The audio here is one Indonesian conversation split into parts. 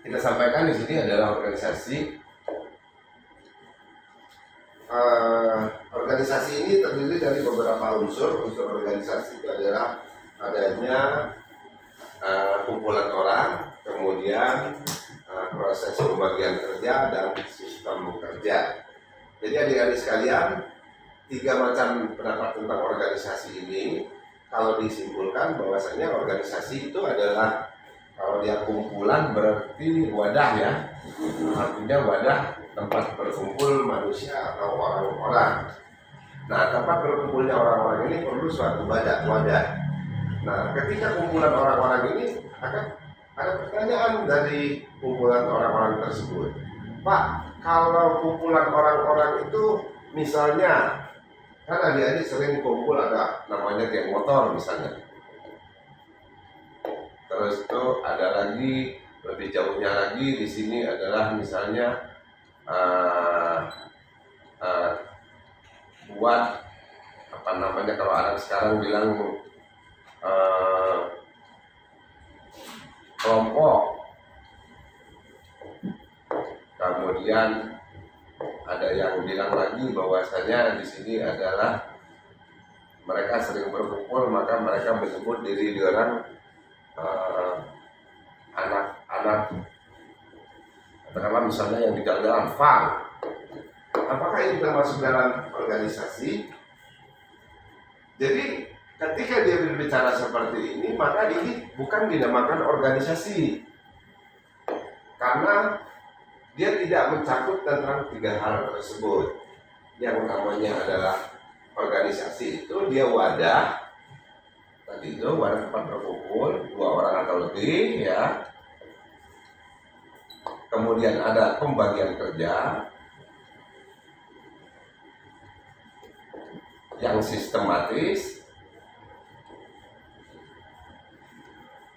kita sampaikan di sini adalah organisasi. Organisasi ini terdiri dari beberapa unsur. Unsur organisasi itu adalah adanya kumpulan orang, kemudian proses pembagian kerja dan sistem kerja. Jadi adik-adik sekalian, 3 macam pendapat tentang organisasi ini kalau disimpulkan bahwasanya organisasi itu adalah, kalau dia kumpulan berarti wadah ya, artinya wadah tempat berkumpul manusia atau orang-orang. Nah, tempat berkumpulnya orang-orang ini perlu suatu wadah. Nah, ketika kumpulan orang-orang ini akan ada pertanyaan dari kumpulan orang-orang tersebut. Pak, kalau kumpulan orang-orang itu misalnya, kan adik-adik sering kumpul ada namanya geng motor misalnya. Terus itu ada lagi, lebih jauhnya lagi di sini adalah misalnya buat apa namanya, kalau anak sekarang bilang kelompok. Kemudian ada yang bilang lagi bahwasanya di sini adalah mereka sering berkumpul, maka mereka menyebut diri orang anak-anak, katakanlah misalnya yang di jalan fang. Apakah ini termasuk dalam organisasi? Jadi ketika dia berbicara seperti ini, maka ini bukan dinamakan organisasi, karena dia tidak mencakup tentang 3 hal tersebut. Yang namanya adalah organisasi itu dia wadah, tadi itu wadah tempat berkumpul 2 orang atau lebih ya. Kemudian ada pembagian kerja yang sistematis.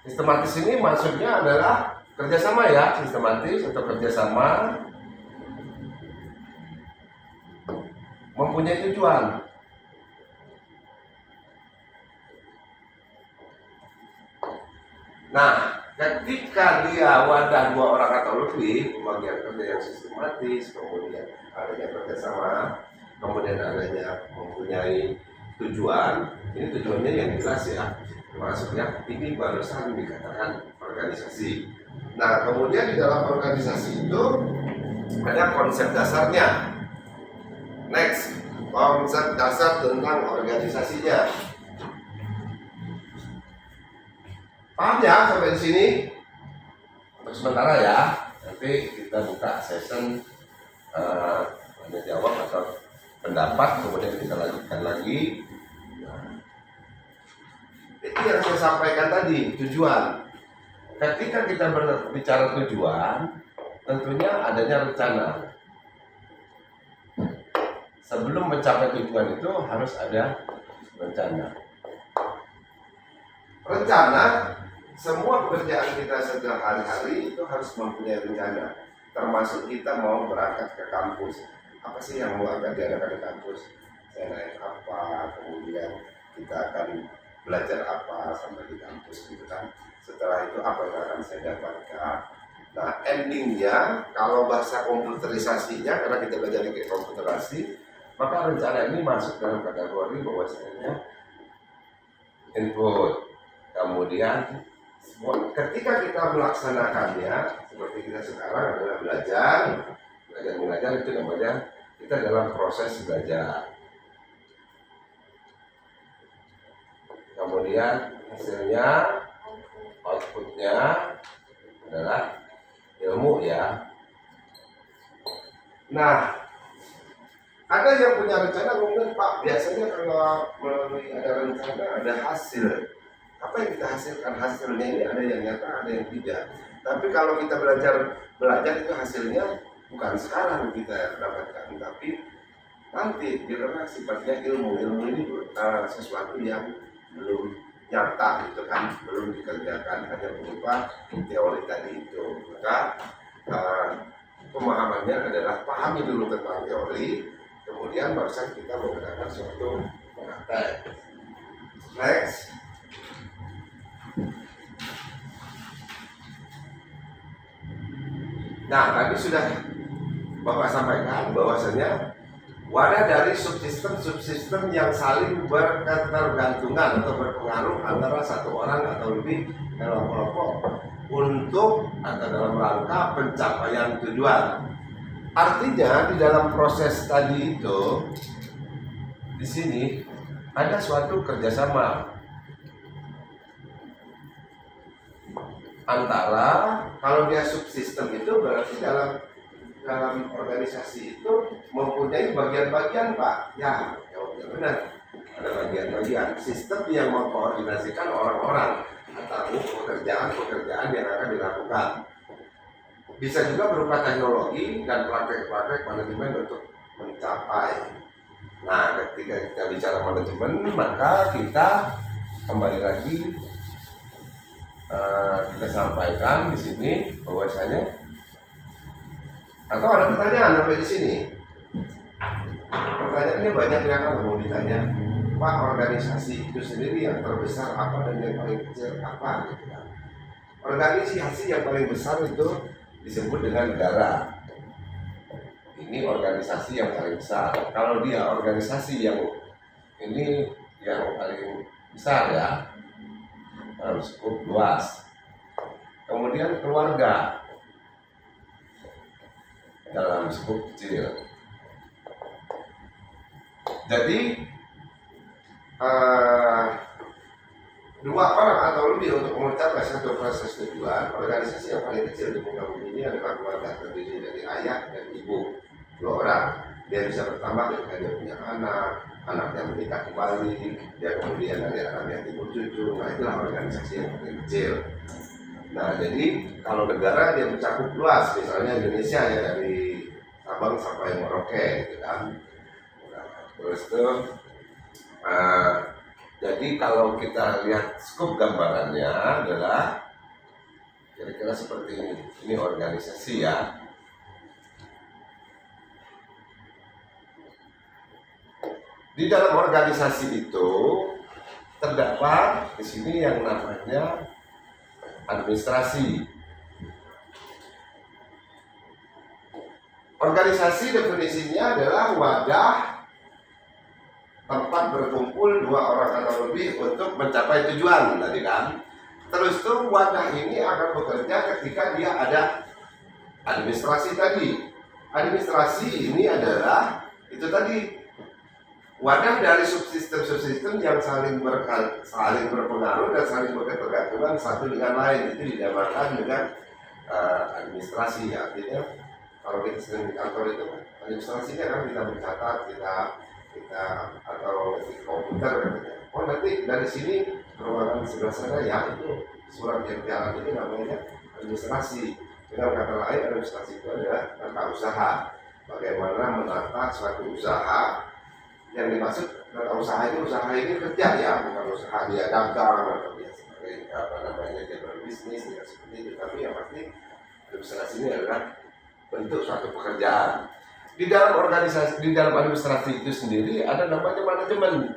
Sistematis ini maksudnya adalah kerjasama ya, sistematis atau kerjasama, mempunyai tujuan. Nah, ketika dia wadah 2 orang atau lebih, pembagian kerja yang sistematis, kemudian adanya kerjasama, kemudian adanya mempunyai tujuan, ini tujuannya yang jelas ya, maksudnya ini barusan dikatakan organisasi. Nah, kemudian di dalam organisasi itu ada konsep dasarnya. Next, konsep dasar tentang organisasinya. Paham ya sampai di sini? Untuk sementara ya, nanti kita buka session tanya jawab atau pendapat, kemudian kita lanjutkan lagi. Itu yang saya sampaikan tadi, tujuan. Ketika kita berbicara tujuan, tentunya adanya rencana. Sebelum mencapai tujuan itu harus ada rencana. Rencana, semua pekerjaan kita sehari-hari itu harus mempunyai rencana. Termasuk kita mau berangkat ke kampus. Apa sih yang mau akan diadakan di kampus? Saya naik apa, kemudian kita akan belajar apa sampai di kampus gitu kan. Setelah itu apa yang akan saya dapatkan. Nah, endingnya kalau bahasa komputerisasinya, karena kita belajar di komputerasi, maka rencana ini masuk dalam kategori bahwasanya input. Kemudian ketika kita melaksanakannya seperti kita sekarang adalah belajar mengajar, itu namanya kita dalam proses belajar. Kemudian hasilnya, outputnya adalah ilmu ya. Nah, ada yang punya rencana, kemudian Pak, biasanya kalau melalui ada rencana ada hasil. Apa yang kita hasilkan? Hasilnya ini ada yang nyata, ada yang tidak. Tapi kalau kita belajar itu hasilnya bukan sekarang kita dapatkan, tapi nanti karena sifatnya ilmu ini sesuatu yang belum nyata gitu kan, belum dikerjakan, hanya berupa teori tadi itu. Maka pemahamannya adalah pahami dulu tentang teori, kemudian barusan kita menggunakan suatu praktek. Next. Nah, tadi sudah Bapak sampaikan bahwasanya wadah dari subsistem yang saling berketergantungan atau berpengaruh antara satu orang atau lebih dalam kelompok untuk atau dalam rangka pencapaian tujuan. Artinya di dalam proses tadi itu, di sini ada suatu kerjasama antara, kalau dia subsistem itu berarti dalam organisasi itu mempunyai bagian-bagian, Pak. Ya, jawabnya benar. Ada bagian-bagian sistem yang mengkoordinasikan orang-orang atau pekerjaan-pekerjaan yang akan dilakukan. Bisa juga berupa teknologi dan praktek-praktek manajemen untuk mencapai. Nah, ketika kita bicara manajemen, maka kita kembali lagi kita sampaikan di sini bahwasanya, atau ada pertanyaan sampai di sini. Pertanyaannya banyak yang akan mau ditanya. Pak, organisasi itu sendiri yang terbesar apa dan yang paling kecil apa? Gitu kan. Organisasi yang paling besar itu disebut dengan negara. Ini organisasi yang paling besar. Kalau dia organisasi yang ini yang paling besar ya, harus cukup luas. Kemudian keluarga dalam skup kecil. Jadi dua orang atau lebih untuk mencapai satu proses tujuan. Organisasi yang paling kecil di muka bumi ini adalah keluarga, terdiri dari ayah dan ibu, 2 orang. Dia bisa bertambah ketika dia punya anak yang menikah kembali, dia kemudian ada anaknya timbul cucu. Nah, itulah organisasi yang paling kecil. Nah, jadi kalau negara dia mencakup luas, misalnya Indonesia ya dari Sabang sampai Merauke, gitu kan. Nah, terus itu, jadi kalau kita lihat skop gambarannya adalah kira-kira seperti ini. Ini organisasi ya. Di dalam organisasi itu terdapat di sini yang namanya administrasi. Organisasi definisinya adalah wadah tempat berkumpul 2 orang atau lebih untuk mencapai tujuan tadi kan. Terus tuh wadah ini akan bekerja ketika dia ada administrasi tadi. Administrasi ini adalah itu tadi, wadah dari subsistem yang saling berpengaruh dan saling berketergantungan satu dengan lain. Itu dinamakan dengan administrasi. Artinya kalau kita sering di kantor itu administrasinya kan kita mencatat, kita atau di komputer katanya. Oh, nanti dari sini ruangan sebelah sana ya itu surat yang jalan itu namanya administrasi. Dengan kata lain, administrasi itu adalah tata usaha. Bagaimana menata suatu usaha. Yang dimaksud tata usaha ini kerja ya, bukan usaha dia dagang atau dia sebagai apa namanya dia berbisnis ya seperti itu. Tapi yang pasti administrasi ini adalah bentuk suatu pekerjaan. Di dalam organisasi, di dalam administrasi itu sendiri ada namanya manajemen.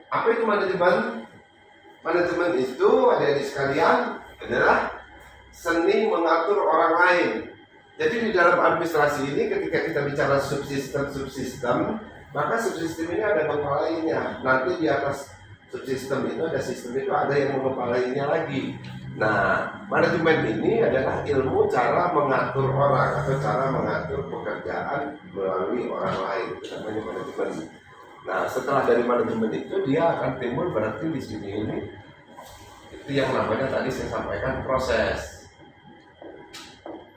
Apa itu manajemen? Manajemen itu adik-adik sekalian adalah seni mengatur orang lain. Jadi di dalam administrasi ini ketika kita bicara subsistem, maka subsistem ini ada kepalanya. Nanti di atas subsistem itu ada sistem itu ada yang mengepalainya lagi. Nah, manajemen ini adalah ilmu cara mengatur orang atau cara mengatur pekerjaan melalui orang lain. Itu namanya manajemen. Nah, setelah dari manajemen itu dia akan timbul berarti di sini ini itu yang namanya tadi saya sampaikan proses.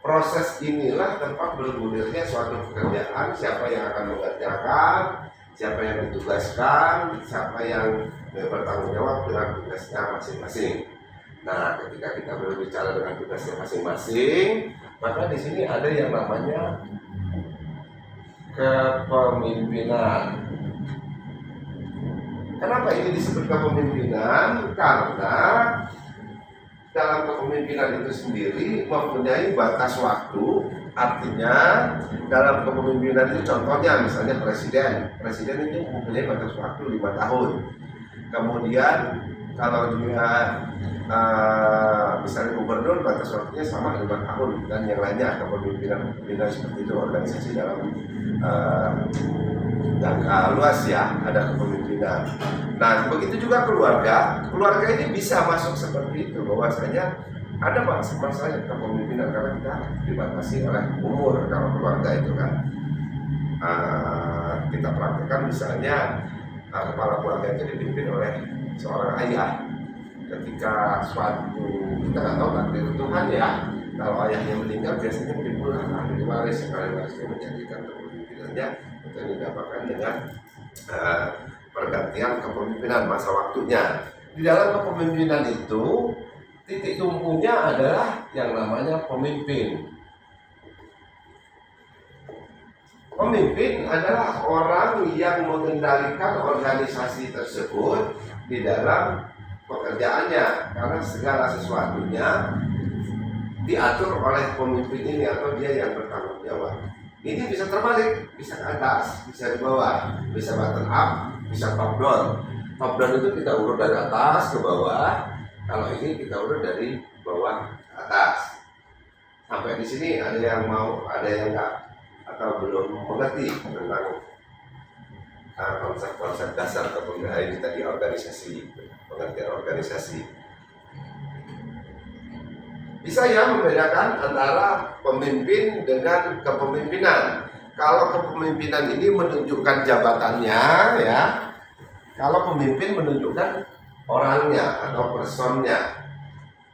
Proses inilah tempat bergulirnya suatu pekerjaan, siapa yang akan mengerjakan, siapa yang ditugaskan, siapa yang bertanggung jawab dengan tugasnya masing-masing. Nah, ketika kita berbicara dengan tugasnya masing-masing, maka di sini ada yang namanya kepemimpinan. Kenapa ini disebut kepemimpinan? Karena dalam kepemimpinan itu sendiri mempunyai batas waktu. Artinya dalam kepemimpinan itu contohnya misalnya presiden itu mempunyai batas waktu 5 tahun. Kemudian Kalau dia misalnya gubernur batas waktunya sama 5 tahun, dan yang lainnya kepemimpinan seperti itu organisasi dalam jangka luas ya, ada kepemimpinan. Nah begitu juga keluarga ini bisa masuk seperti itu, bahwasanya ada masalah kepemimpinan karena kita dibatasi oleh umur. Kalau keluarga itu kan kita praktekkan misalnya kepala keluarga itu dipimpin oleh seorang ayah. Ketika suatu, kita nggak tahu takdir Tuhan ya, kalau ayahnya meninggal biasanya timbul ahli waris yang ahli warisnya menjadikan kepemimpinannya itu didapatkan dengan pergantian kepemimpinan masa waktunya. Di dalam kepemimpinan itu titik tumpunya adalah yang namanya pemimpin. Pemimpin adalah orang yang mengendalikan organisasi tersebut di dalam pekerjaannya, karena segala sesuatunya diatur oleh pemimpin ini atau dia yang bertanggung jawab. Ini bisa terbalik, bisa ke atas, bisa di bawah, bisa bottom up, bisa top down. Top down itu kita urut dari atas ke bawah, kalau ini kita urut dari bawah ke atas. Sampai di sini ada yang mau, ada yang enggak, atau belum mengerti tentang konsep-konsep dasar kepemimpinan ini tadi, organisasi, pengertian organisasi. Bisa ya membedakan antara pemimpin dengan kepemimpinan. Kalau kepemimpinan ini menunjukkan jabatannya ya, kalau pemimpin menunjukkan orangnya atau personnya.